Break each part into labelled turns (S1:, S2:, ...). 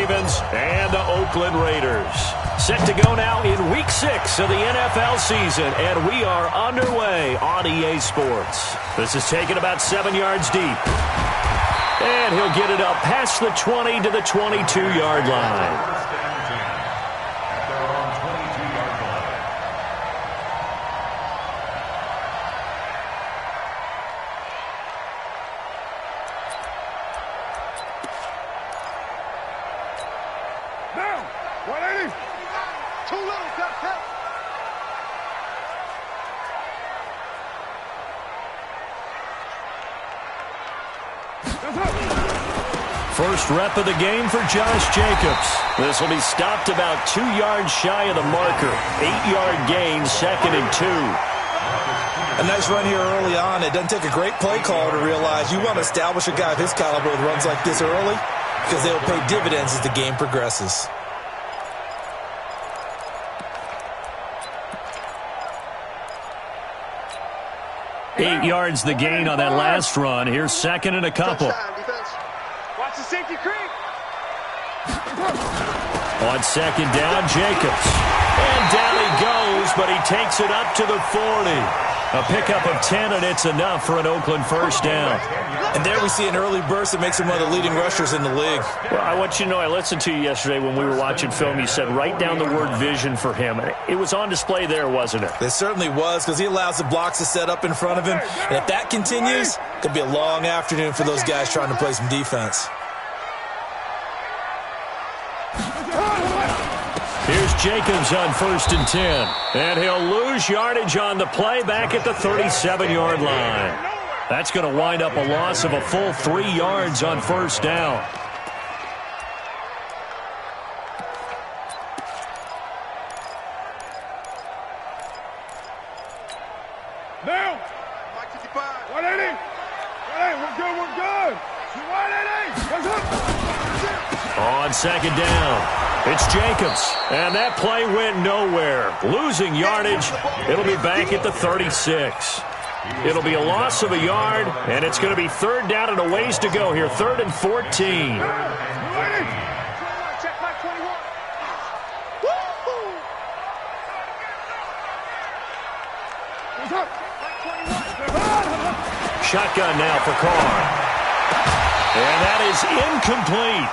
S1: Ravens and the Oakland Raiders. Set to go now in Week 6 of the NFL season, and we are underway on EA Sports. This is taken about 7 yards deep. And he'll get it up past the 20 to the 22-yard line. First rep of the game for Josh Jacobs. This will be stopped about 2 yards shy of the marker. 8-yard gain, 2nd and 2.
S2: A nice run here early on. It doesn't take a great play caller to realize you want to establish a guy of his caliber with runs like this early because they'll pay dividends as the game progresses.
S1: Eight yards the gain on that last run. Here's 2nd and a couple.
S3: Watch the safety creep.
S1: On 2nd down, Jacobs. And down he goes, but he takes it up to the 40. A pickup of 10, and it's enough for an Oakland first down.
S2: And there we see an early burst that makes him one of the leading rushers in the league.
S1: Well, I want you to know, I listened to you yesterday when we were watching film. You said write down the word vision for him. It was on display there, wasn't it?
S2: It certainly was, because he allows the blocks to set up in front of him. And if that continues, it could be a long afternoon for those guys trying to play some defense.
S1: Here's Jacobs on 1st and 10. And he'll lose yardage on the play back at the 37-yard line. That's going to wind up a loss of a full 3 yards on 1st down.
S3: Now, 180. 180, we're good. 180.
S1: On 2nd down, it's Jacobs. And that play went nowhere. Losing yardage. It'll be back at the 36. It'll be a loss of a yard, and it's going to be 3rd down and a ways to go here. 3rd and 14. Shotgun now for Carr. And that is incomplete.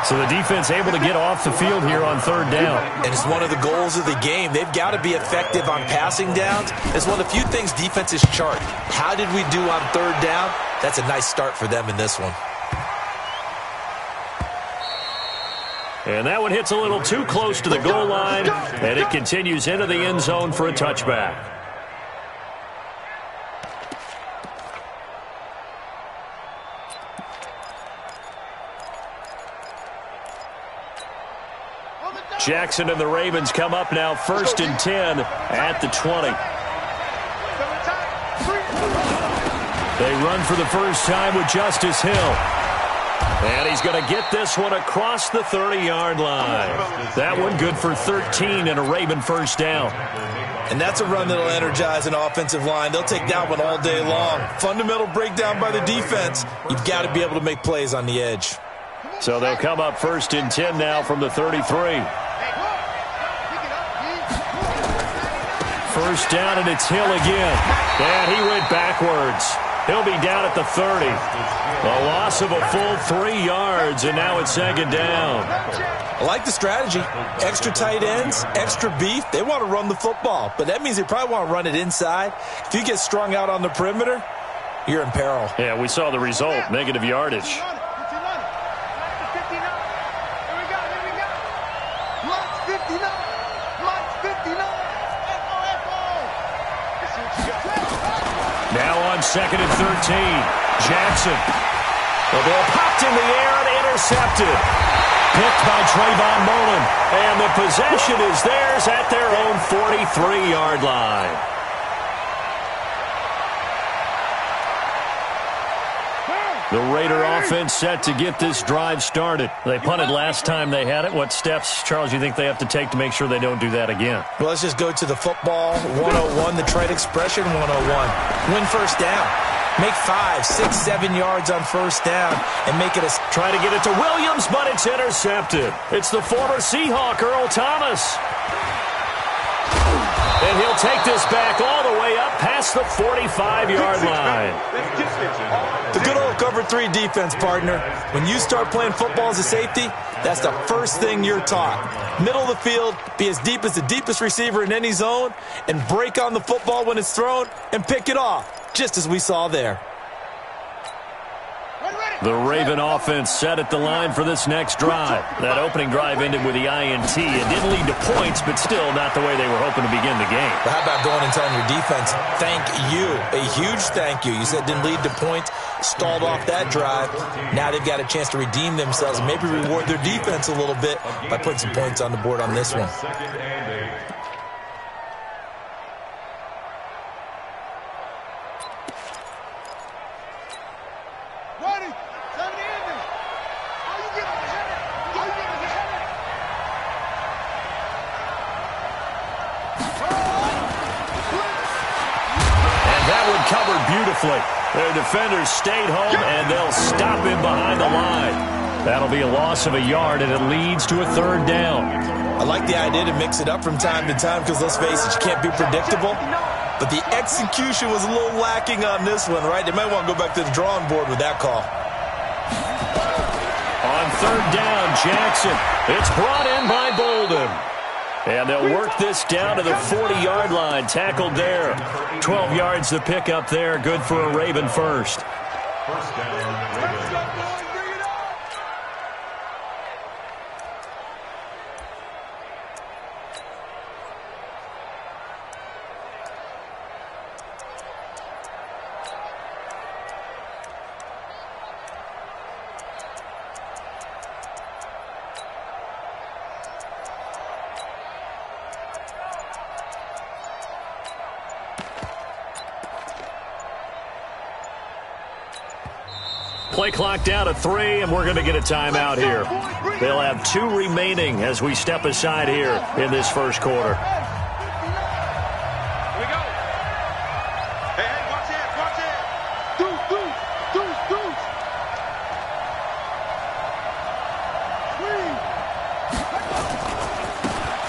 S1: So the defense able to get off the field here on 3rd down.
S2: And it's one of the goals of the game. They've got to be effective on passing downs. It's one of the few things defenses chart. How did we do on 3rd down? That's a nice start for them in this one.
S1: And that one hits a little too close to the goal line, and it continues into the end zone for a touchback. Jackson and the Ravens come up now 1st and 10 at the 20. They run for the first time with Justice Hill. And he's going to get this one across the 30-yard line. That one good for 13 and a Raven first down.
S2: And that's a run that'll energize an offensive line. They'll take that one all day long. Fundamental breakdown by the defense. You've got to be able to make plays on the edge.
S1: So they'll come up 1st and 10 now from the 33. First down, and it's Hill again. And he went backwards. He'll be down at the 30. A loss of a full 3 yards, and now it's 2nd down.
S2: I like the strategy. Extra tight ends, extra beef. They want to run the football, but that means they probably want to run it inside. If you get strung out on the perimeter, you're in peril.
S1: Yeah, we saw the result, negative yardage. Now on 2nd and 13, Jackson. The ball popped in the air and intercepted. Picked by Trayvon Mullen. And the possession is theirs at their own 43-yard line. The Raider offense set to get this drive started. They punted last time they had it. What steps, Charles, you think they have to take to make sure they don't do that again?
S2: Well, let's just go to the football 101, the trade expression 101. Win first down. Make 5, 6, 7 yards on first down and make it a...
S1: Try to get it to Williams, but it's intercepted. It's the former Seahawk, Earl Thomas. And he'll take this back all the way up past the 45-yard line.
S2: The good old cover 3 defense, partner. When you start playing football as a safety, that's the first thing you're taught. Middle of the field, be as deep as the deepest receiver in any zone, and break on the football when it's thrown and pick it off, just as we saw there.
S1: The Raven offense set at the line for this next drive. That opening drive ended with the INT. It didn't lead to points, but still not the way they were hoping to begin the game.
S2: But how about going and telling your defense, thank you, a huge thank you. You said it didn't lead to points, stalled off that drive. Now they've got a chance to redeem themselves and maybe reward their defense a little bit by putting some points on the board on this one.
S1: Covered beautifully. Their defenders stayed home, and they'll stop him behind the line. That'll be a loss of a yard, and it leads to a 3rd down.
S2: I like the idea to mix it up from time to time because, let's face it, you can't be predictable. But the execution was a little lacking on this one, right? They might want to go back to the drawing board with that call.
S1: On 3rd down, Jackson. It's brought in by Bolden. And they'll work this down to the 40-yard line. Tackled there. 12 yards to pick up there. Good for a Raven first.
S3: First down, Raven.
S1: Play clock down to 3, and we're going to get a timeout here. They'll have 2 remaining as we step aside here in this first quarter.
S3: Here we go. Hey, watch it, watch it. Deuce.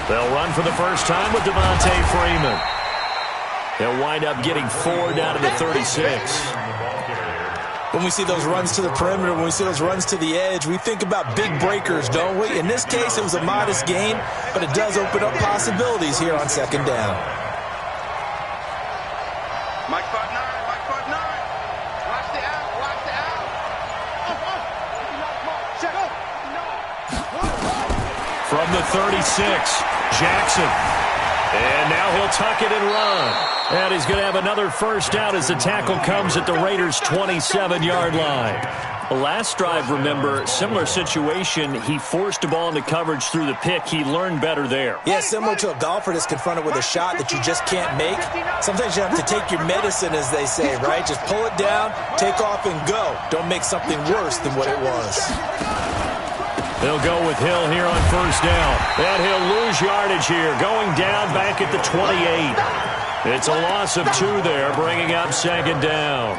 S1: They'll run for the first time with Devontae Freeman. They'll wind up getting 4 down to the 36.
S2: When we see those runs to the perimeter, when we see those runs to the edge, we think about big breakers, don't we? In this case, it was a modest gain, but it does open up possibilities here on 2nd down.
S3: Mike 5'9", Mike 5'9". Watch the out. Check up.
S1: From the 36, Jackson. And now he'll tuck it and run. And he's going to have another first down as the tackle comes at the Raiders' 27-yard line. The last drive, remember, similar situation. He forced the ball into coverage through the pick. He learned better there.
S2: Yeah, similar to a golfer that's confronted with a shot that you just can't make. Sometimes you have to take your medicine, as they say, right? Just pull it down, take off, and go. Don't make something worse than what it was.
S1: They'll go with Hill here on first down. And he'll lose yardage here, going down back at the 28. It's a loss of 2 there, bringing up 2nd down.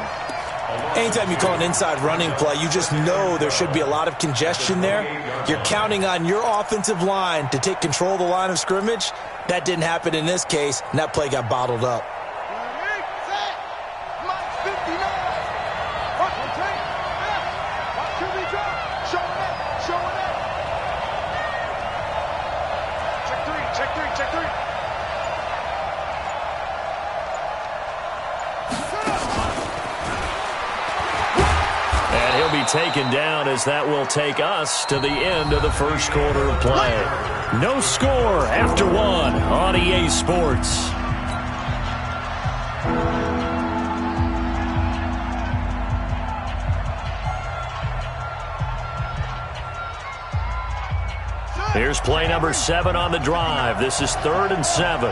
S2: Anytime you call an inside running play, you just know there should be a lot of congestion there. You're counting on your offensive line to take control of the line of scrimmage. That didn't happen in this case, and that play got bottled up.
S3: Check three.
S1: And he'll be taken down as that will take us to the end of the first quarter of play. No score after 1 on EA Sports. Here's play number 7 on the drive. This is 3rd and 7.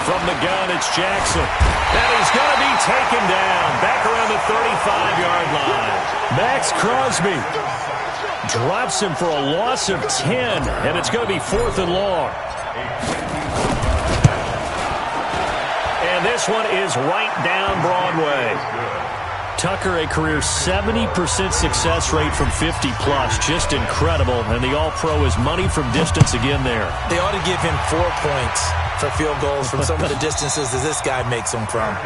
S1: From the gun, it's Jackson. And he's going to be taken down back around the 35-yard line. Max Crosby drops him for a loss of 10, and it's going to be 4th and long. And this one is right down Broadway. Tucker, a career 70% success rate from 50+. Just incredible. And the All-Pro is money from distance again there.
S2: They ought to give him 4 points for field goals from some of the distances that this guy makes them from.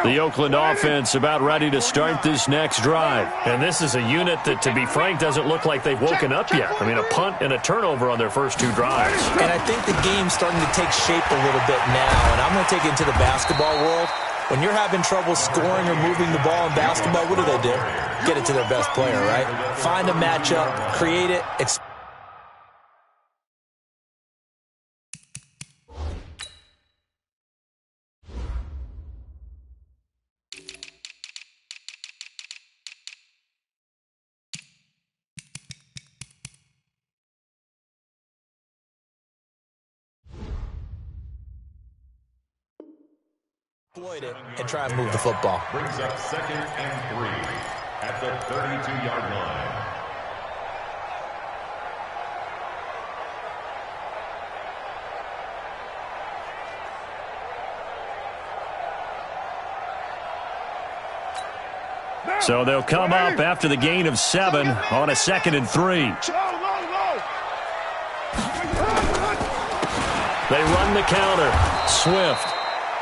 S1: The Oakland offense about ready to start this next drive. And this is a unit that, to be frank, doesn't look like they've woken up yet. I mean, a punt and a turnover on their first 2 drives.
S2: And I think the game's starting to take shape a little bit now. And I'm going to take it into the basketball world. When you're having trouble scoring or moving the ball in basketball, what do? Get it to their best player, right? Find a matchup, create it, exploit it, and try and move the football.
S4: Brings up 2nd and 3 at the 32-yard line.
S1: So they'll come up after the gain of 7 on a 2nd and 3. They run the counter. Swift.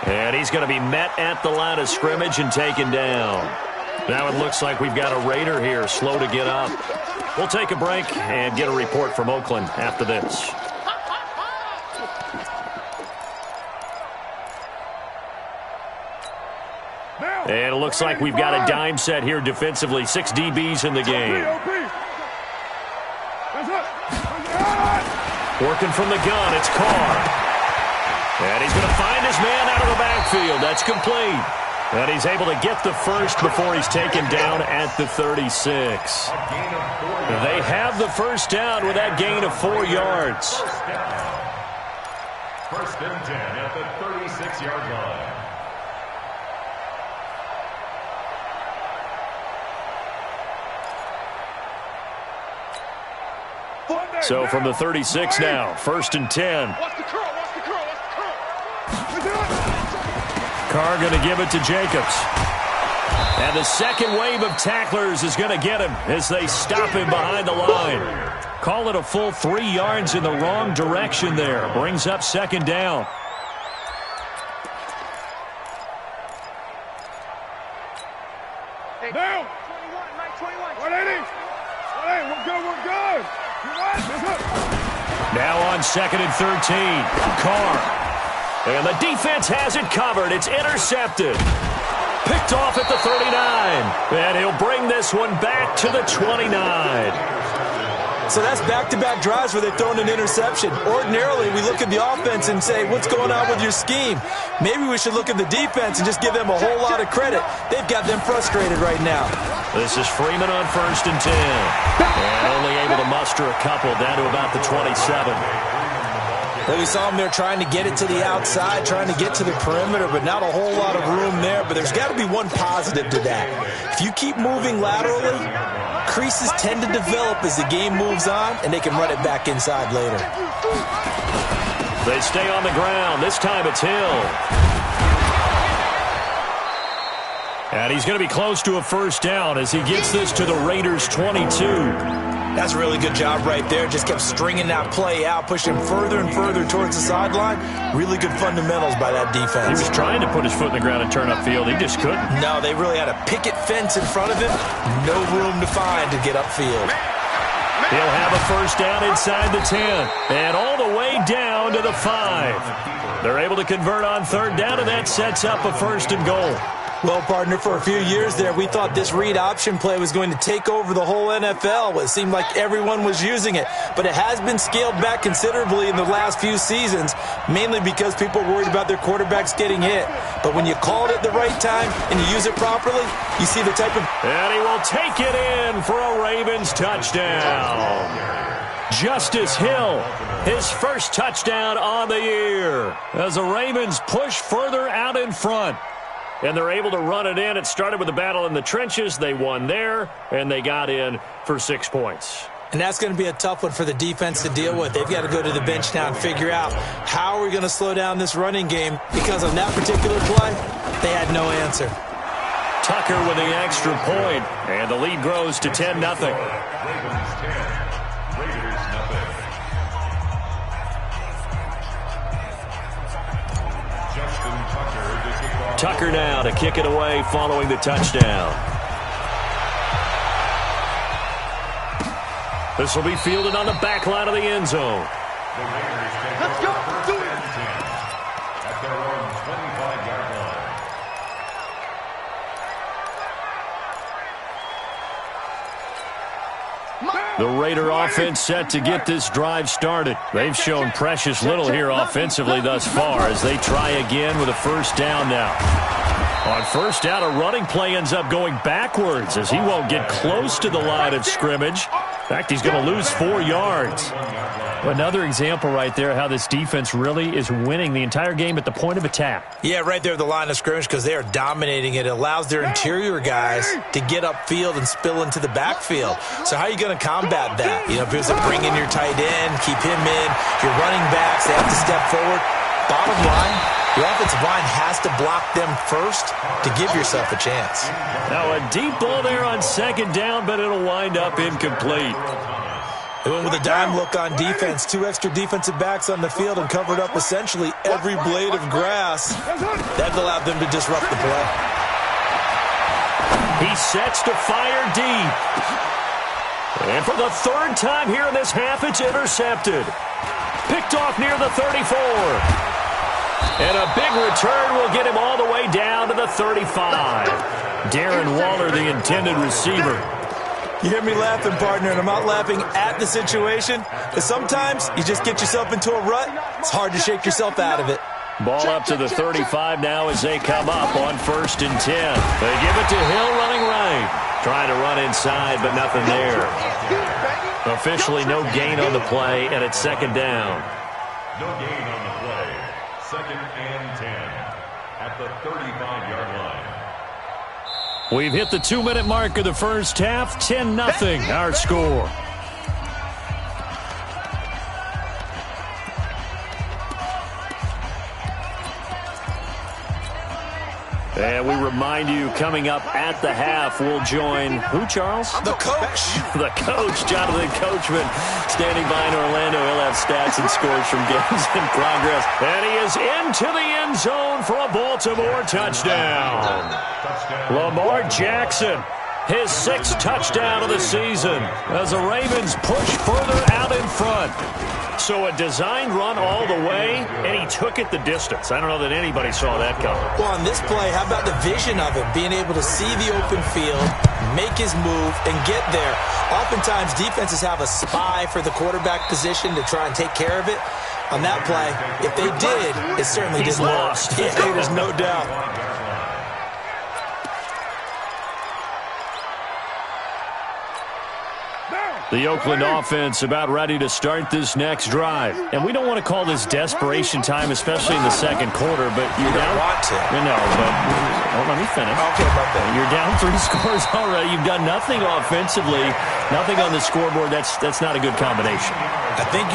S1: And he's going to be met at the line of scrimmage and taken down. Now it looks like we've got a Raider here, slow to get up. We'll take a break and get a report from Oakland after this. And it looks like we've got a dime set here defensively. 6 DBs in the game. Working from the gun, it's Carr. And he's going to find his man out of the backfield. That's complete. And he's able to get the first before he's taken down at the 36. They have the first down with that gain of 4 yards.
S4: First and 10 at the 36-yard line.
S1: So from the 36 now, 1st and 10. Carr going to give it to Jacobs. And the second wave of tacklers is going to get him as they stop him behind the line. Call it a full 3 yards in the wrong direction there. Brings up 2nd down.
S3: Down. 180. We're good.
S1: Now on 2nd and 13. Carr. And the defense has it covered. It's intercepted. Picked off at the 39. And he'll bring this one back to the 29.
S2: So that's back-to-back drives where they've thrown an interception. Ordinarily, we look at the offense and say, what's going on with your scheme? Maybe we should look at the defense and just give them a whole lot of credit. They've got them frustrated right now.
S1: This is Freeman on 1st and 10. And only able to muster a couple down to about the 27.
S2: Well, we saw him there trying to get it to the outside, trying to get to the perimeter, but not a whole lot of room there. But there's got to be one positive to that. If you keep moving laterally, creases tend to develop as the game moves on, and they can run it back inside later.
S1: They stay on the ground. This time it's Hill. And he's going to be close to a first down as he gets this to the Raiders' 22.
S2: That's a really good job right there. Just kept stringing that play out, pushing further and further towards the sideline. Really good fundamentals by that defense.
S1: He was trying to put his foot in the ground and turn upfield. He just couldn't.
S2: No, they really had a picket fence in front of him. No room to find to get upfield.
S1: He'll have a first down inside the 10. And all the way down to the 5. They're able to convert on 3rd down, and that sets up a 1st and goal.
S2: Well, partner, for a few years there, we thought this read option play was going to take over the whole NFL. It seemed like everyone was using it, but it has been scaled back considerably in the last few seasons, mainly because people are worried about their quarterbacks getting hit. But when you call it at the right time and you use it properly, you see the type of...
S1: And he will take it in for a Ravens touchdown. Justice Hill, his first touchdown on the year, as the Ravens push further out in front. And they're able to run it in. It started with a battle in the trenches. They won there, and they got in for 6 points.
S2: And that's going to be a tough one for the defense to deal with. They've got to go to the bench now and figure out how are we going to slow down this running game, because on that particular play, they had no answer.
S1: Tucker with the extra point, and the lead grows to 10-0.
S4: Ravens 10, Raiders nothing. Justin Tucker to kick off.
S1: Tucker now to kick it away following the touchdown. This will be fielded on the back line of the end zone.
S4: The Raiders take
S3: Let's go.
S4: first
S3: Do it.
S4: and 10 at their own 25-yard line.
S1: The Raider offense set to get this drive started. They've shown precious little here offensively thus far as they try again with a first down now. On first down, a running play ends up going backwards as he won't get close to the line of scrimmage. In fact, he's going to lose 4 yards. Another example right there how this defense really is winning the entire game at the point of attack.
S2: Yeah, right there at the line of scrimmage, because they are dominating it. It allows their interior guys to get upfield and spill into the backfield. So how are you going to combat that? You know, if it's to bring in your tight end, keep him in, your running backs, they have to step forward. Bottom line, your offensive line has to block them first to give yourself a chance.
S1: Now a deep ball there on second down, but it'll wind up incomplete.
S2: They went with a dime look on defense. 2 extra defensive backs on the field and covered up essentially every blade of grass. That allowed them to disrupt the play.
S1: He sets to fire deep. And for the 3rd time here in this half, it's intercepted. Picked off near the 34. And a big return will get him all the way down to the 35. Darren Waller, the intended receiver.
S2: You hear me laughing, partner, and I'm not laughing at the situation. But sometimes you just get yourself into a rut. It's hard to shake yourself out of it.
S1: Ball up to the 35 now as they come up on 1st and 10. They give it to Hill running right. Trying to run inside, but nothing there. Officially no gain on the play, and it's 2nd down.
S4: No gain on the play. 2nd and 10 at the 35-yard line.
S1: We've hit the 2-minute mark of the first half. 10-0 our score. And we remind you, coming up at the half, we'll join who, Charles?
S2: The coach.
S1: The coach, Jonathan Coachman, standing by in Orlando. He'll have stats and scores from games in progress. And he is into the end zone for a Baltimore touchdown. Lamar Jackson, his 6th touchdown of the season as the Ravens push further out in front. So a designed run all the way, and he took it the distance. I don't know that anybody saw that coming.
S2: Well, on this play, how about the vision of him, being able to see the open field, make his move, and get there. Oftentimes, defenses have a spy for the quarterback position to try and take care of it. On that play, if they did, it certainly didn't work. Yeah, there's no doubt.
S1: The Oakland offense about ready to start this next drive. And we don't want to call this desperation time, especially in the second quarter, but you're down.
S2: Want to.
S1: No, but let me finish.
S2: Okay, my bad.
S1: You're down 3 scores already. You've done nothing offensively, nothing on the scoreboard. That's not a good combination.
S2: I think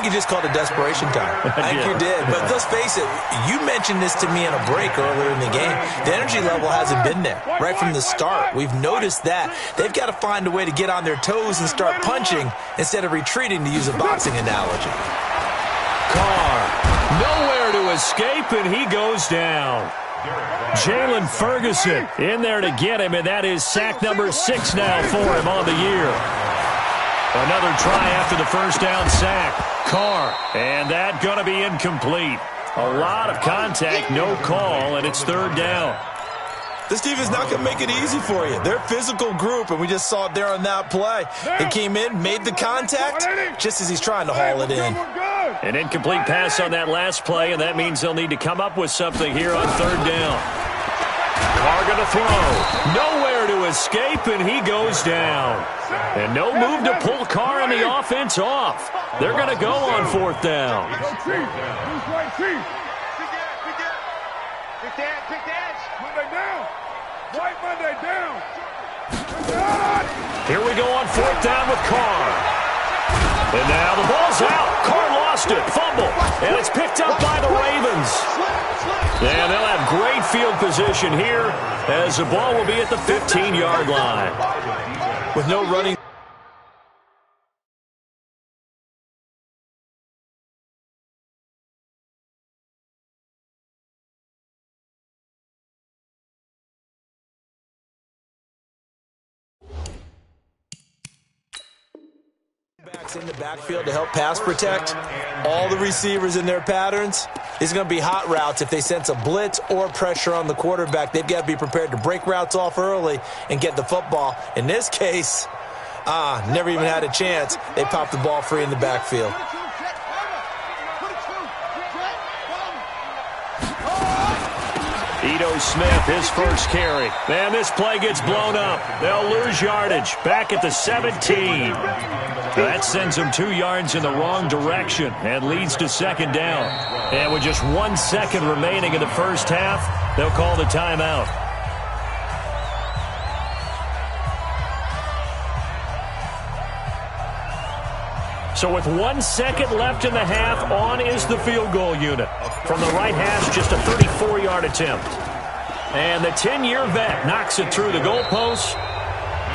S2: you just called it desperation time. I think you did. But let's face it, you mentioned this to me in a break earlier in the game. The energy level hasn't been there right from the start. We've noticed that. They've got to find a way to get on their toes and start punching instead of retreating, to use a boxing analogy.
S1: Carr, nowhere to escape, and he goes down. Jalen Ferguson in there to get him, and that is sack number 6 now for him on the year. Another try after the first down sack. Carr, and that going to be incomplete. A lot of contact, no call, and it's 3rd down.
S2: This defense is not going to make it easy for you. They're a physical group, and we just saw it there on that play. They came in, made the contact, just as he's trying to haul it in.
S1: An incomplete pass on that last play, and that means they'll need to come up with something here on third down. Carr going to throw. Nowhere to escape, and he goes down. And no move to pull Carr and the offense off. They're going to go on fourth down. Here we go on fourth down with Carr. And now the ball's out. Carr lost it. Fumble. And it's picked up by the Ravens. And they'll have great field position here as the ball will be at the 15-yard line.
S2: With no running. Backs in the backfield to help pass protect. All the receivers in their patterns. These are going to be hot routes. If they sense a blitz or pressure on the quarterback, they've got to be prepared to break routes off early and get the football. In this case, never even had a chance. They popped the ball free in the backfield.
S1: Ito Smith, his first carry. Man, this play gets blown up. They'll lose yardage. Back at the 17. That sends them 2 yards in the wrong direction and leads to second down. And with just 1 second remaining in the first half, they'll call the timeout. So with 1 second left in the half, on is the field goal unit. From the right hash, just a 34-yard attempt. And the 10-year vet knocks it through the goalpost.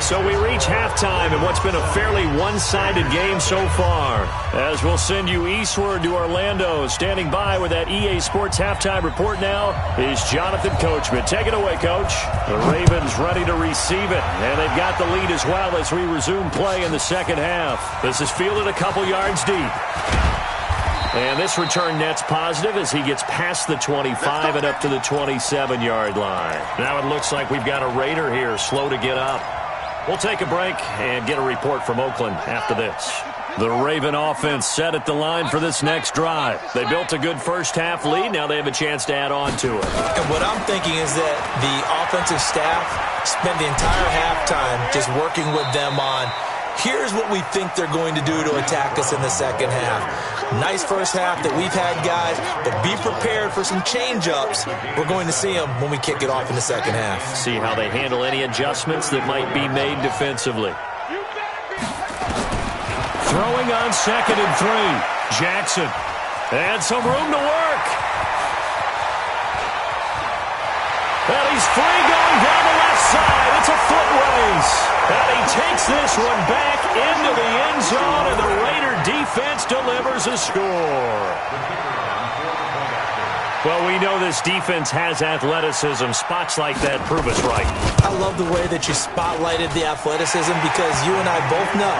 S1: So we reach halftime in what's been a fairly one-sided game so far. As we'll send you eastward to Orlando. Standing by with that EA Sports halftime report now is Jonathan Coachman. Take it away, Coach. The Ravens ready to receive it. And they've got the lead as well as we resume play in the second half. This is fielded a couple yards deep. And this return net's positive as he gets past the 25 and up to the 27-yard line. Now it looks like we've got a Raider here slow to get up. We'll take a break and get a report from Oakland after this. The Raven offense set at the line for this next drive. They built a good first-half lead. Now they have a chance to add on to it.
S2: And what I'm thinking is that the offensive staff spent the entire halftime just working with them on, here's what we think they're going to do to attack us in the second half. Nice first half that we've had, guys, but be prepared for some change-ups. We're going to see them when we kick it off in the second half.
S1: See how they handle any adjustments that might be made defensively. Throwing on 2nd and 3. Jackson. And some room to work. And he's free going down the left side. It's a foot race. And he takes this one back into the end zone, and the Raider defense delivers a score. Well, we know this defense has athleticism. Spots like that prove us right.
S2: I love the way that you spotlighted the athleticism because you and I both know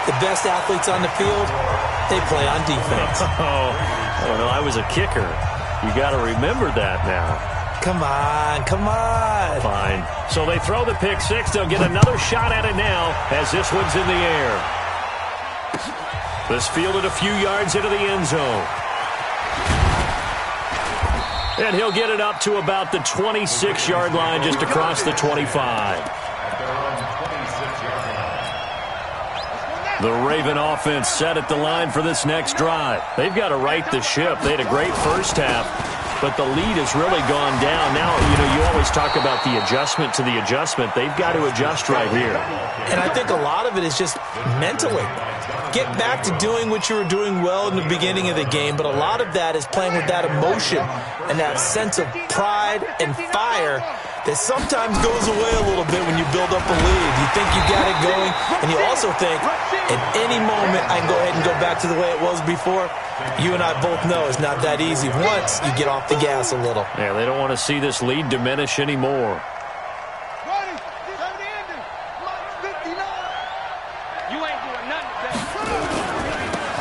S2: the best athletes on the field, they play on defense.
S1: Oh, I don't know. I was a kicker. You got to remember that now.
S2: Come on, come on.
S1: Fine. So they throw the pick six. They'll get another shot at it now as this one's in the air. This fielded a few yards into the end zone. And he'll get it up to about the 26-yard line just across the 25. The Raven offense set at the line for this next drive. They've got to right the ship. They had a great first half, but the lead has really gone down. Now, you always talk about the adjustment to the adjustment. They've got to adjust right here.
S2: And I think a lot of it is just mentally. Get back to doing what you were doing well in the beginning of the game, but a lot of that is playing with that emotion and that sense of pride and fire that sometimes goes away a little bit when you build up a lead. You think you got it going, and you also think, at any moment, I can go ahead and go back to the way it was before. You and I both know it's not that easy once you get off the gas a little.
S1: Yeah, they don't want to see this lead diminish anymore.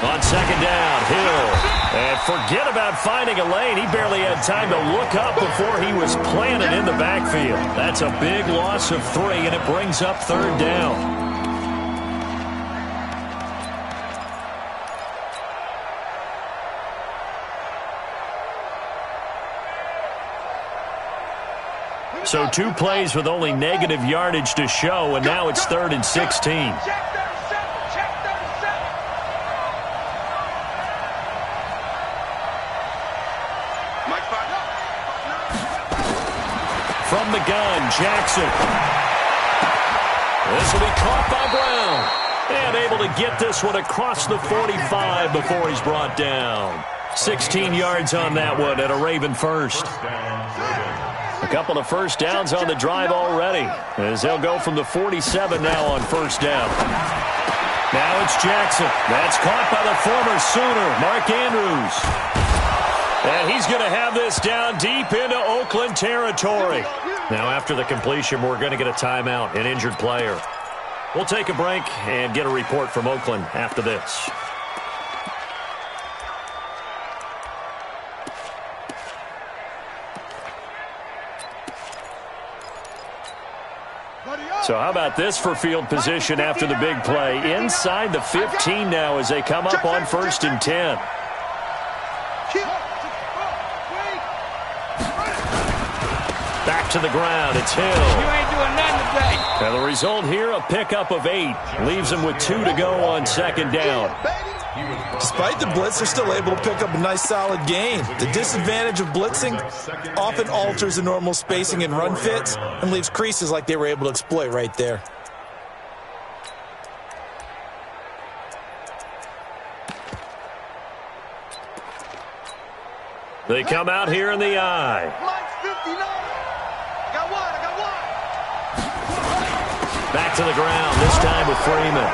S1: On On second down, Hill. And forget about finding a lane. He barely had time to look up before he was planted in the backfield. That's a big loss of 3, and it brings up third down. So 2 plays with only negative yardage to show, and now it's 3rd and 16. From the gun, Jackson. This will be caught by Brown. And able to get this one across the 45 before he's brought down. 16 yards on that one and a Raven first. A couple of first downs on the drive already, as they'll go from the 47 now on first down. Now it's Jackson. That's caught by the former Sooner, Mark Andrews. And he's going to have this down deep into Oakland territory. Now after the completion, we're going to get a timeout, an injured player. We'll take a break and get a report from Oakland after this. So how about this for field position after the big play? Inside the 15 now as they come up on 1st and 10. Back to the ground. It's Hill.
S3: You ain't doing nothing today.
S1: And the result here, a pickup of 8. Leaves them with 2 to go on second down.
S2: Despite the blitz, they're still able to pick up a nice solid gain. The disadvantage of blitzing often alters the normal spacing and run fits and leaves creases like they were able to exploit right there.
S1: They come out here in the eye. Back to the ground, this time with Freeman.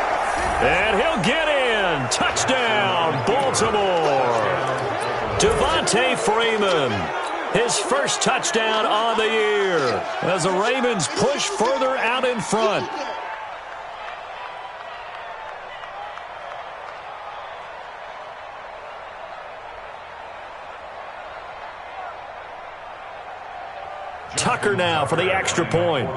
S1: And he'll get in. Touchdown, Baltimore. Devontae Freeman. His first touchdown on the year as the Ravens push further out in front. Tucker now for the extra point.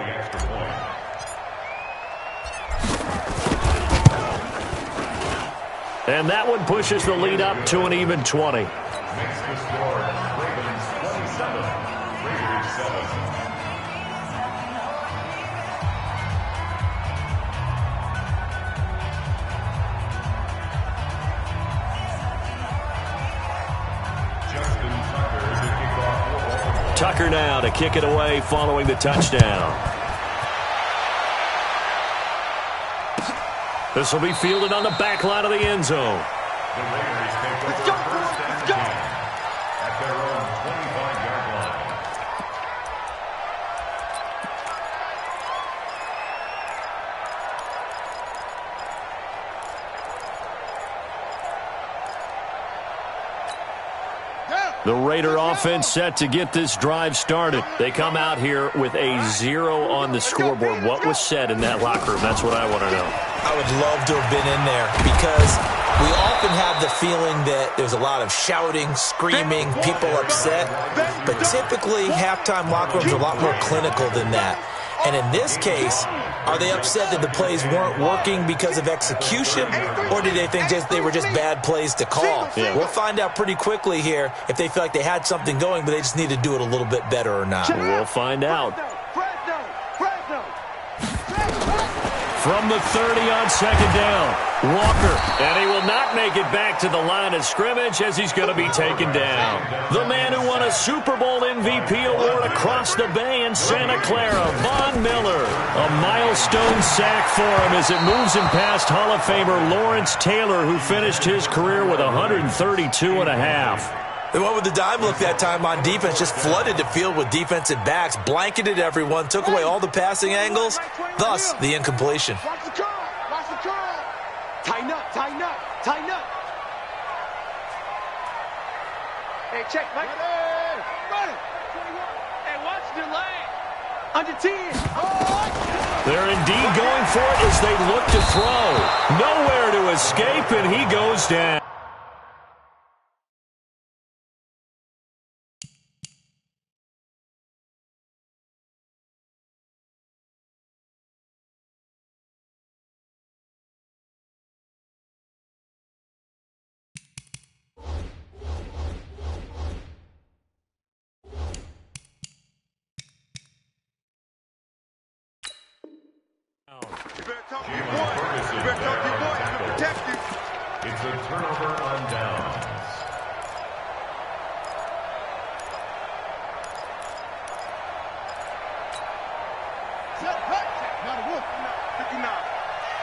S1: And that one pushes the lead up to an even 20.
S4: Makes the score Ravens 27, Raiders 7.
S1: Tucker now to kick it away following the touchdown. This will be fielded on the back line of the end zone.
S4: The Raiders take over first and 10 at their own 25-yard line.
S1: The Raider offense set to get this drive started. They come out here with a 0 on the scoreboard. What was said in that locker room? That's what I want to know.
S2: I would love to have been in there because we often have the feeling that there's a lot of shouting, screaming, people upset. But typically, halftime locker rooms are a lot more clinical than that. And in this case, are they upset that the plays weren't working because of execution, or did they think they were just bad plays to call?
S1: Yeah.
S2: We'll find out pretty quickly here if they feel like they had something going, but they just need to do it a little bit better or not.
S1: We'll find out. From the 30 on second down, Walker. And he will not make it back to the line of scrimmage as he's going to be taken down. The man who won a Super Bowl MVP award across the bay in Santa Clara, Von Miller. A milestone sack for him as it moves him past Hall of Famer Lawrence Taylor, who finished his career with 132 and a half.
S2: They went with the dime look that time on defense, just flooded the field with defensive backs, blanketed everyone, took away all the passing angles, thus the incompletion.
S3: Watch the curl. Watch the curl. Tighten up, tighten up, tighten up. Hey, check, Mike. Run it. Hey, watch the lane. Under 10.
S1: They're indeed going for it as they look to throw. Nowhere to escape, and he goes down.
S4: turnover on downs.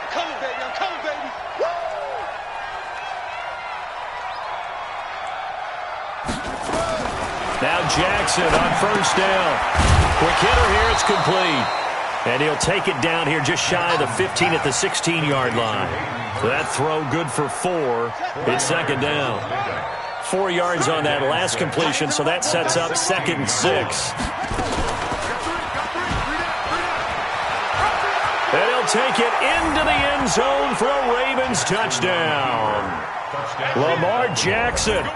S3: I'm coming, baby. I'm coming, baby. Woo!
S1: Now Jackson on first down. Quick hitter here. It's complete. And he'll take it down here just shy of the 15 at the 16-yard line. That throw good for 4. It's second down. 4 yards on that last completion, so that sets up 2nd and 6. And he'll take it into the end zone for a Ravens touchdown. Lamar Jackson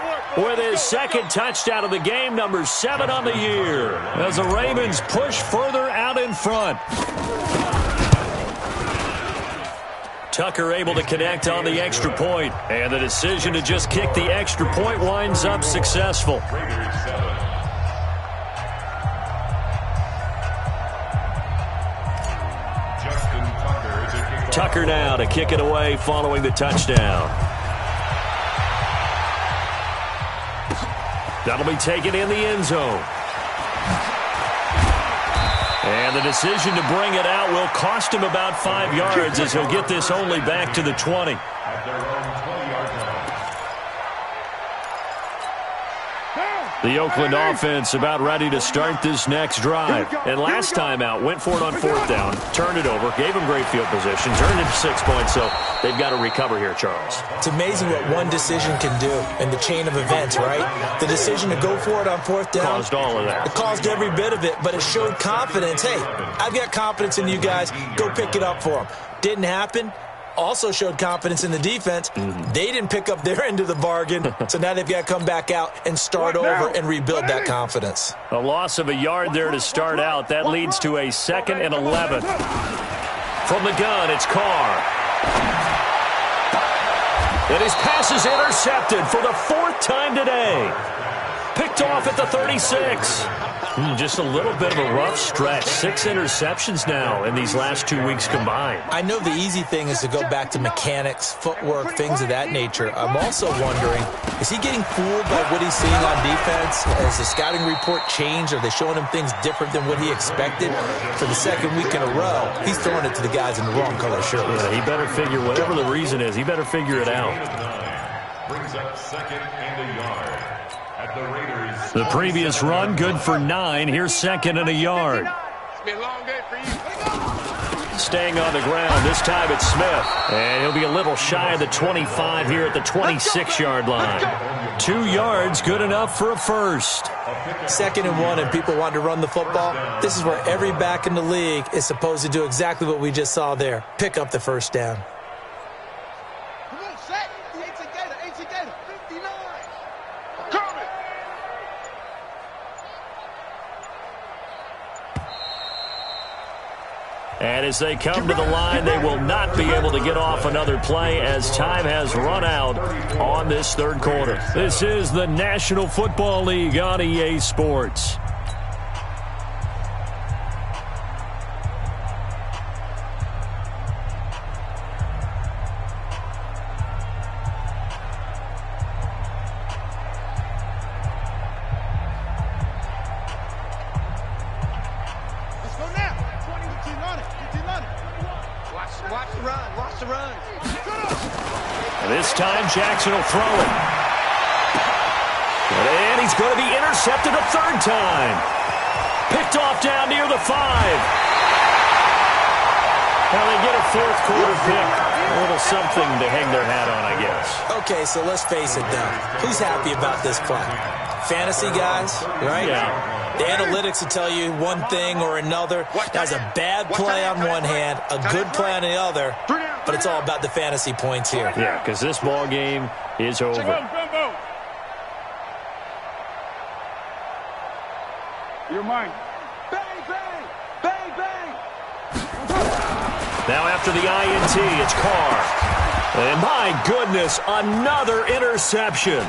S1: with his 2nd touchdown of the game, number 7 on the year, as the Ravens push further out in front. Tucker able to connect on the extra point, and the decision to just kick the extra point winds up successful. Tucker now to kick it away following the touchdown. That'll be taken in the end zone. And the decision to bring it out will cost him about 5 yards as he'll get this only back to the 20.
S4: At their own 20-yard line.
S1: The Oakland offense about ready to start this next drive. And last time out, went for it on 4th down, turned it over, gave them great field position, turned it to 6 points, so they've got to recover here, Charles.
S2: It's amazing what one decision can do in the chain of events, right? The decision to go for it on 4th down.
S1: Caused all of that.
S2: It caused every bit of it, but it showed confidence. Hey, I've got confidence in you guys. Go pick it up for them. Didn't happen. Also showed confidence in the defense. They didn't pick up their end of the bargain, so now they've got to come back out and start over and rebuild that confidence.
S1: A loss of a yard there to start out. That leads to a 2nd and 11. From the gun, it's Carr. And his pass is intercepted for the 4th time today. Picked off at the 36. Just a little bit of a rough stretch. 6 interceptions now in these last 2 weeks combined.
S2: I know the easy thing is to go back to mechanics, footwork, things of that nature. I'm also wondering, is he getting fooled by what he's seeing on defense? Has the scouting report changed? Are they showing him things different than what he expected? For the 2nd week in a row, he's throwing it to the guys in the wrong color shirts.
S1: Yeah, he better figure, whatever the reason is, he better figure it out.
S4: Brings up 2nd and a yard. At the Raiders.
S1: The previous run, good for 9. Here's 2nd and a yard.
S3: It's been a long day for you.
S1: Staying on the ground. This time it's Smith. And he'll be a little shy of the 25 here at the 26-yard line. 2 yards, good enough for a first.
S2: 2nd and 1, and people want to run the football. This is where every back in the league is supposed to do exactly what we just saw there. Pick up the first down.
S3: Come on, set. The 18 Gator, 59. Coming.
S1: And as they come to the line, they will not be able to get off another play as time has run out on this 3rd quarter. This is the National Football League on EA Sports. This time, Jackson will throw it. And he's going to be intercepted a 3rd time. Picked off down near the 5. Well, they get a 4th quarter pick. A little something to hang their hat on, I guess.
S2: Okay, so let's face it, though. Who's happy about this play? Fantasy guys, right?
S1: Yeah.
S2: The analytics will tell you one thing or another. That's a bad play on one hand, a good play on the other, but it's all about the fantasy points here.
S1: Yeah, because this ball game is over.
S3: You're mine. Bang, bang, bang, bang.
S1: Now after the INT, it's Carr. And my goodness, another interception.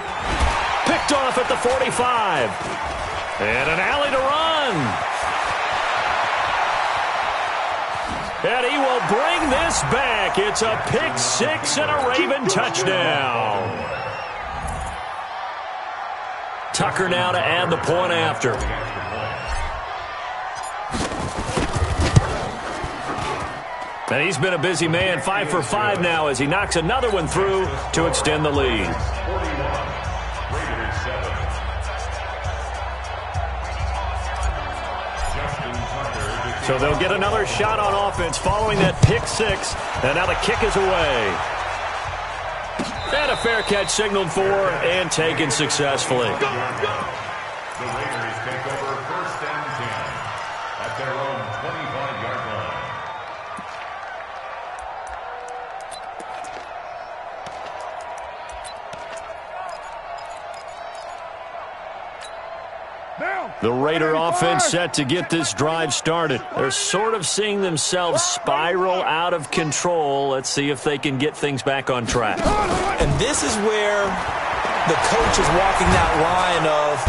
S1: Picked off at the 45. And an alley to run. And he will bring this back. It's a pick six and a Raven touchdown. Tucker now to add the point after. And he's been a busy man, 5 for 5 now as he knocks another one through to extend the lead. So they'll get another shot on offense following that pick six. And now the kick is away. And a fair catch signaled for and taken successfully.
S4: The Raiders take over 1st and 10 at their own 25-yard line.
S1: The Raider offense set to get this drive started. They're sort of seeing themselves spiral out of control. Let's see if they can get things back on track.
S2: And this is where the coach is walking that line of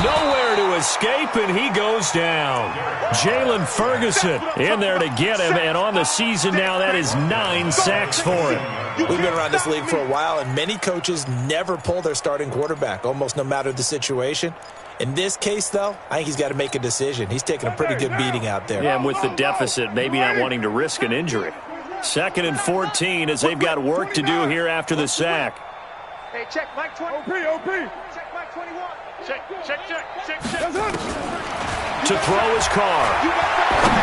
S1: nowhere to escape, and he goes down. Jalen Ferguson in there to get him, and on the season now, that is 9 sacks for him.
S2: We've been around this league for a while, and many coaches never pull their starting quarterback, almost no matter the situation. In this case, though, I think he's got to make a decision. He's taking a pretty good beating out there.
S1: Yeah, and with the deficit, maybe not wanting to risk an injury. 2nd and 14 as they've got work to do here after the sack.
S3: Hey, check Mike 20. OP. Check Mike 21. Check.
S1: To throw his car.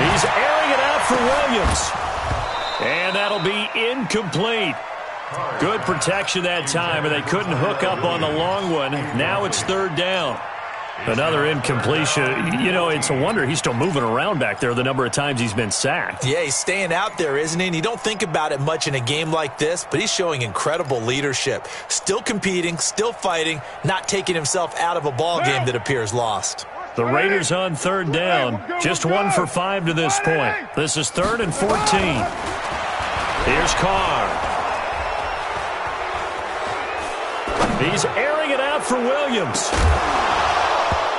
S1: He's airing it out for Williams. And that'll be incomplete. Good protection that time, and they couldn't hook up on the long one. Now it's 3rd down. Another incompletion. You know, it's a wonder he's still moving around back there the number of times he's been sacked.
S2: Yeah, he's staying out there, isn't he? And you don't think about it much in a game like this, but he's showing incredible leadership. Still competing, still fighting, not taking himself out of a ball game that appears lost.
S1: The Raiders on 3rd down. Just 1 for 5 to this point. This is 3rd and 14. Here's Carr. He's airing it out for Williams.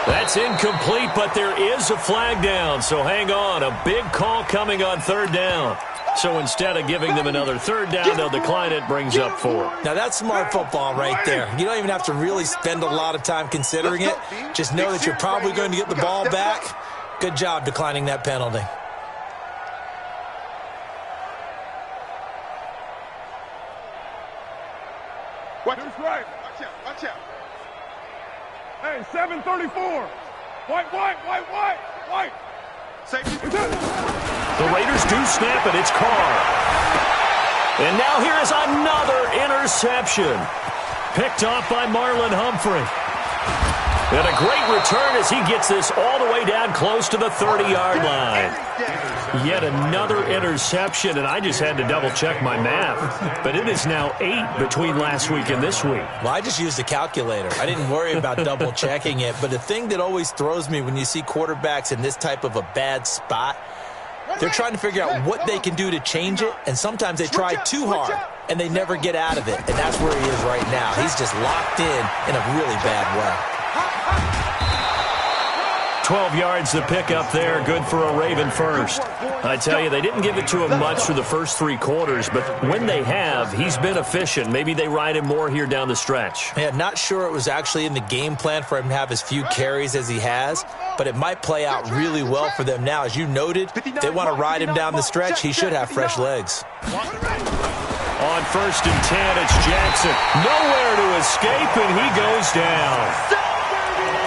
S1: That's incomplete, but there is a flag down, so hang on. A big call coming on 3rd down. So instead of giving them another 3rd down, they'll decline it, brings up 4.
S2: Now, that's smart football right there. You don't even have to really spend a lot of time considering it. Just know that you're probably going to get the ball back. Good job declining that penalty.
S5: Watch right. Watch out. Hey, 734. White. Safety.
S1: The Raiders do snap it. It's Carr. And now here is another interception. Picked off by Marlon Humphrey. And a great return as he gets this all the way down close to the 30-yard line. Yet another interception, and I just had to double-check my math. But it is now 8 between last week and this week.
S2: Well, I just used a calculator. I didn't worry about double-checking it. But the thing that always throws me when you see quarterbacks in this type of a bad spot, they're trying to figure out what they can do to change it, and sometimes they try too hard, and they never get out of it. And that's where he is right now. He's just locked in a really bad way.
S1: 12 yards to pick up there. Good for a Raven first. I tell you, they didn't give it to him much through the first 3 quarters, but when they have, he's been efficient. Maybe they ride him more here down the stretch.
S2: Yeah, not sure it was actually in the game plan for him to have as few carries as he has, but it might play out really well for them now. As you noted, if they want to ride him down the stretch, he should have fresh legs.
S1: On 1st and 10, it's Jackson. Nowhere to escape, and he goes down.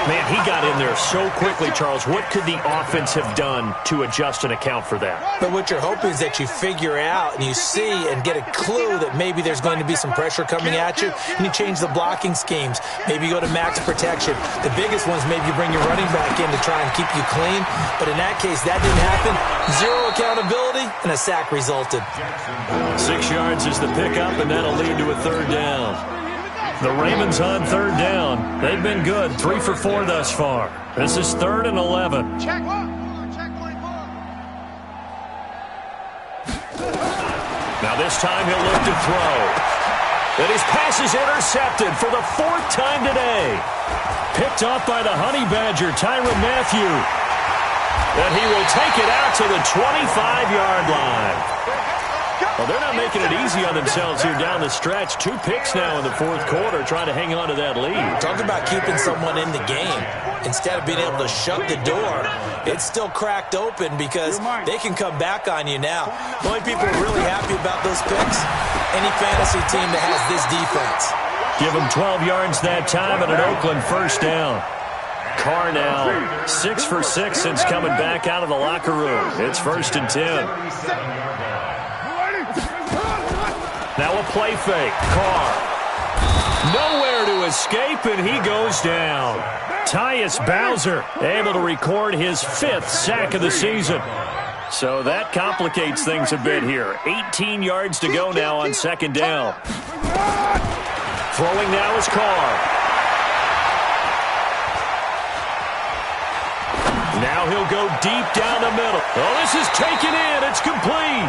S1: Man, he got in there so quickly, Charles. What could the offense have done to adjust and account for that?
S2: But what you're hoping is that you figure out and you see and get a clue that maybe there's going to be some pressure coming at you, and you change the blocking schemes. Maybe you go to max protection. The biggest one's maybe you bring your running back in to try and keep you clean. But in that case, that didn't happen. 0 accountability, and a sack resulted.
S1: 6 yards is the pickup, and that'll lead to a 3rd down. The Ravens on 3rd down. They've been good, 3 for 4 thus far. This is 3rd and 11.
S3: Check.
S1: Now this time he'll look to throw. And his pass is intercepted for the 4th time today. Picked off by the Honey Badger, Tyrann Mathieu. And he will take it out to the 25-yard line. Well, they're not making it easy on themselves here down the stretch. 2 picks now in the fourth quarter, trying to hang on to that lead.
S2: Talk about keeping someone in the game. Instead of being able to shut the door, it's still cracked open because they can come back on you now. The only people who are really happy about those picks, any fantasy team that has this defense.
S1: Give them 12 yards that time and an Oakland first down. Carr now 6 for 6 since coming back out of the locker room. It's 1st and 10. Now a play fake. Carr. Nowhere to escape, and he goes down. Tyus Bowser able to record his 5th sack of the season. So that complicates things a bit here. 18 yards to go now on 2nd down. Throwing now is Carr. Now he'll go deep down the middle. Oh, this is taken in. It's complete.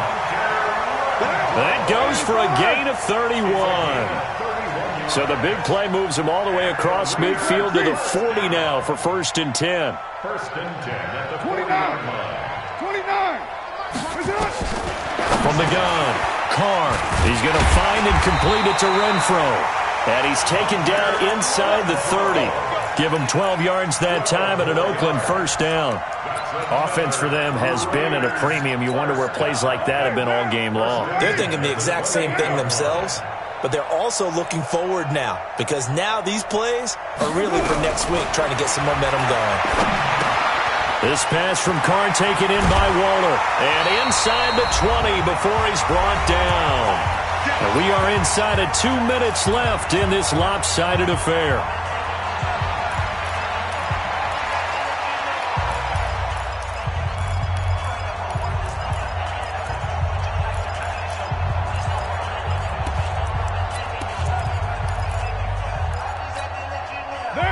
S1: That goes for a gain of 31. So the big play moves him all the way across midfield to the 40 now for 1st and 10.
S5: 1st and 10 at the 29. 29.
S1: From the gun, Carr. He's going to find and complete it to Renfro. And he's taken down inside the 30. Give him 12 yards that time and an Oakland first down. Offense for them has been at a premium. You wonder where plays like that have been all game long.
S2: They're thinking the exact same thing themselves, but they're also looking forward now because now these plays are really for next week, trying to get some momentum going.
S1: This pass from Carr taken in by Waller. And inside the 20 before he's brought down. And we are inside of 2 minutes left in this lopsided affair.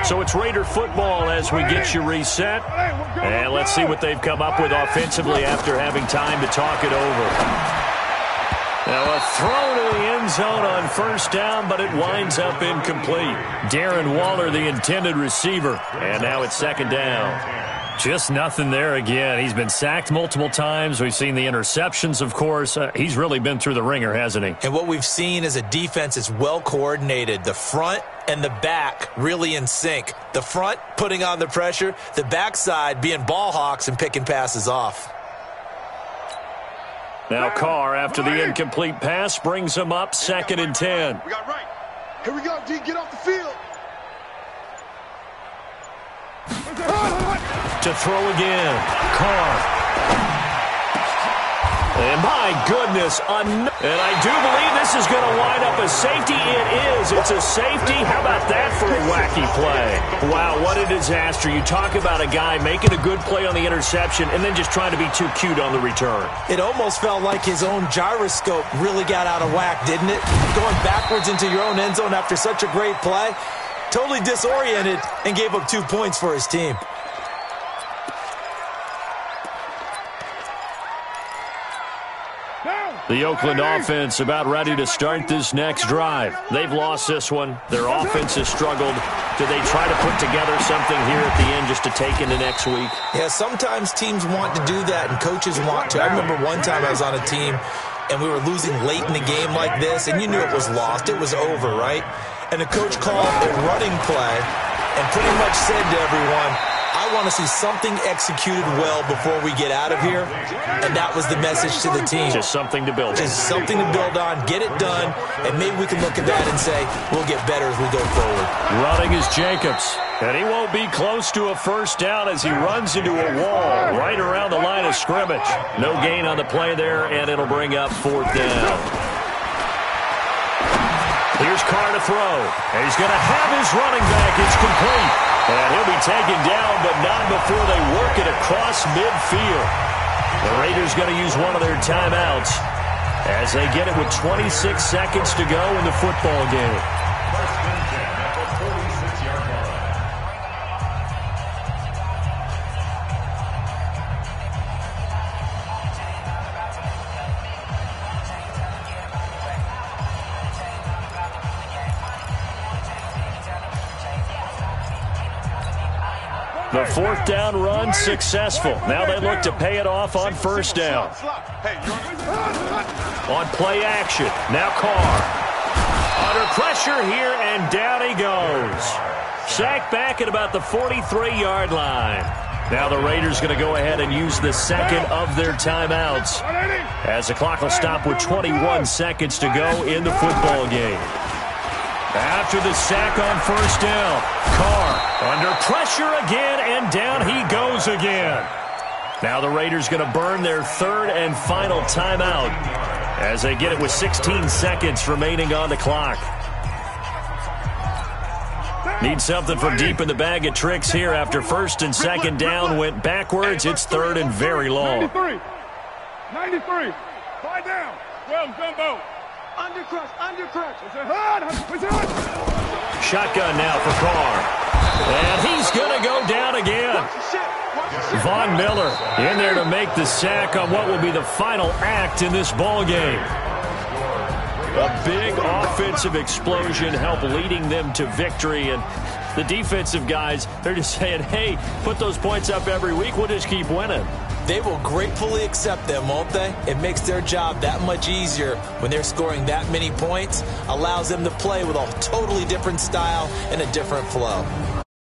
S1: So it's Raider football as we get you reset. And let's see what they've come up with offensively after having time to talk it over. Now a throw to the end zone on 1st down, but it winds up incomplete. Darren Waller, the intended receiver. And now it's 2nd down. Just nothing there again. He's been sacked multiple times. We've seen the interceptions, of course. He's really been through the ringer, hasn't he?
S2: And what we've seen is a defense that's well coordinated. The front and the back really in sync. The front putting on the pressure, the backside being ball hawks and picking passes off.
S1: Now Carr, after the incomplete pass, brings him up 2nd and 10.
S5: We got right. Here we go, D. Get off the field.
S1: To throw again. Carr. And my goodness, and I do believe this is going to wind up a safety. It is. It's a safety. How about that for a wacky play? Wow, what a disaster. You talk about a guy making a good play on the interception and then just trying to be too cute on the return.
S2: It almost felt like his own gyroscope really got out of whack, didn't it? Going backwards into your own end zone after such a great play. Totally disoriented and gave up 2 points for his team.
S1: The Oakland offense about ready to start this next drive. They've lost this one. Their offense has struggled. Do they try to put together something here at the end just to take into next week?
S2: Yeah, sometimes teams want to do that and coaches want to. I remember one time I was on a team and we were losing late in the game like this, and you knew it was lost. It was over, right? And the coach called a running play and pretty much said to everyone, I want to see something executed well before we get out of here. And that was the message to the team.
S1: Just something to build on.
S2: Just something to build on, get it done, and maybe we can look at that and say we'll get better as we go forward.
S1: Running is Jacobs. And he won't be close to a first down as he runs into a wall right around the line of scrimmage. No gain on the play there, and it'll bring up 4th down. Here's Carr to throw. And he's going to have his running back. It's complete. And he'll be taken down, but not before they work it across midfield. The Raiders going to use one of their timeouts as they get it with 26 seconds to go in the football game. The fourth down run successful. Now they look to pay it off on first down. On play action, now Carr. Under pressure here, and down he goes. Sacked back at about the 43-yard line. Now the Raiders going to go ahead and use the second of their timeouts, as the clock will stop with 21 seconds to go in the football game. After the sack on first down, Carr under pressure again, and down he goes again. Now the Raiders going to burn their third and final timeout as they get it with 16 seconds remaining on the clock. Need something from deep in the bag of tricks here after first and second down went backwards. It's third and very long.
S5: 93. 93. 5 down. 12 gumbo. Undercrush.
S1: Shotgun now for Carr. And he's going to go down again. Von Miller in there to make the sack on what will be the final act in this ball game. A big offensive explosion helped leading them to victory. And the defensive guys, they're just saying, hey, put those points up every week. We'll just keep winning.
S2: They will gratefully accept them, won't they? It makes their job that much easier when they're scoring that many points. Allows them to play with a totally different style and a different flow.